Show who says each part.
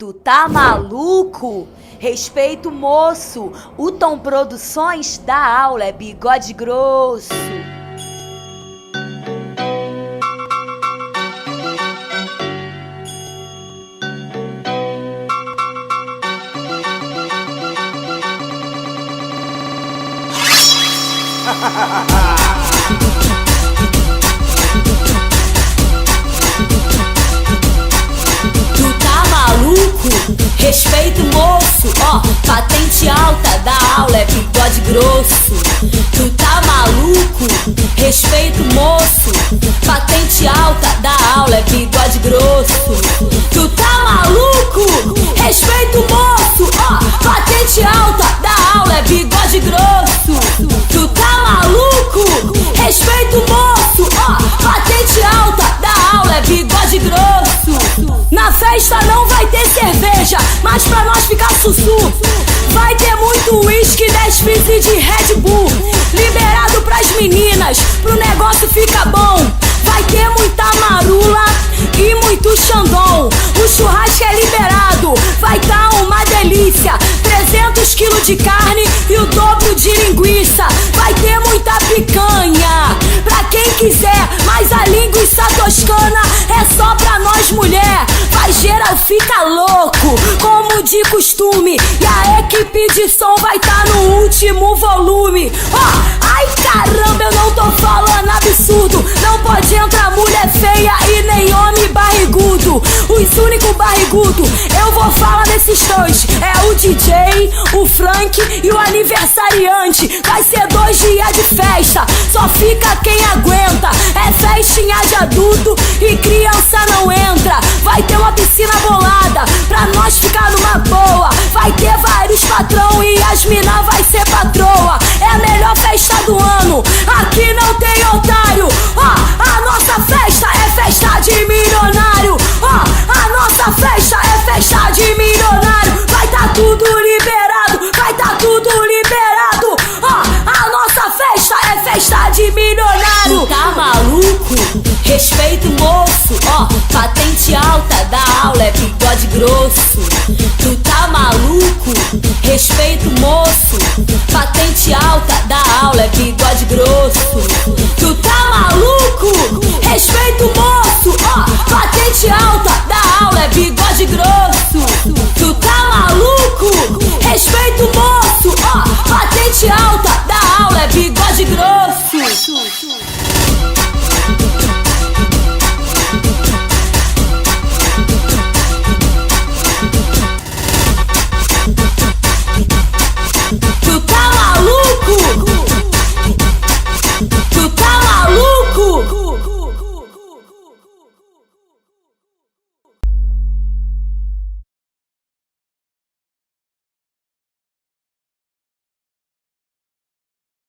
Speaker 1: Tu tá maluco? Respeito, moço. O Tom Produções da aula é bigode grosso.
Speaker 2: Respeito, moço, ó, patente alta da aula é bigode grosso. Tu tá maluco? Respeito, moço, patente alta da aula é bigode grosso. Tu tá maluco? Respeito, moço, ó, patente alta da aula é bigode grosso. Tu tá maluco? Respeito, moço, ó, patente alta da aula é bigode grosso. Na festa não vai ter cerveja, mas pra nós ficar sussu, vai ter muito uísque, 10 pieces de Red Bull. Liberado pras meninas, pro negócio ficar bom. Vai ter muita marula e muito xandão. O churrasco é liberado, vai tá uma delícia. 300 quilos de carne e o dobro de linguiça. Vai ter muita picanha pra quem quiser, mas a linguiça toscana é só pra nós mulher. Vai geral fica louco, como de costume, e a equipe de som vai tá no último volume. Ó, ai caramba, eu não tô falando absurdo. Não pode entrar mulher feia e nem homem barrigudo. Os únicos barrigudos, eu vou falar desses dois. É o DJ, o Frank e o aniversariante. Vai ser 2 dias de festa, só fica quem aguenta. É festinha de adulto e criança não entra. Vai ter uma piscina bolada pra nós ficar numa boa. Vai ter vários patrão e as mina vai ser patroa. É a melhor festa do ano, aqui não tem otário. Ó, a nossa festa é festa de milionário. Ó, a nossa festa é festa de milionário. Vai tá tudo liberado, vai tá tudo liberado. Ó, a nossa festa é festa de milionário. Tá maluco? Respeito, moço, ó, patente alta da aula é bigode grosso.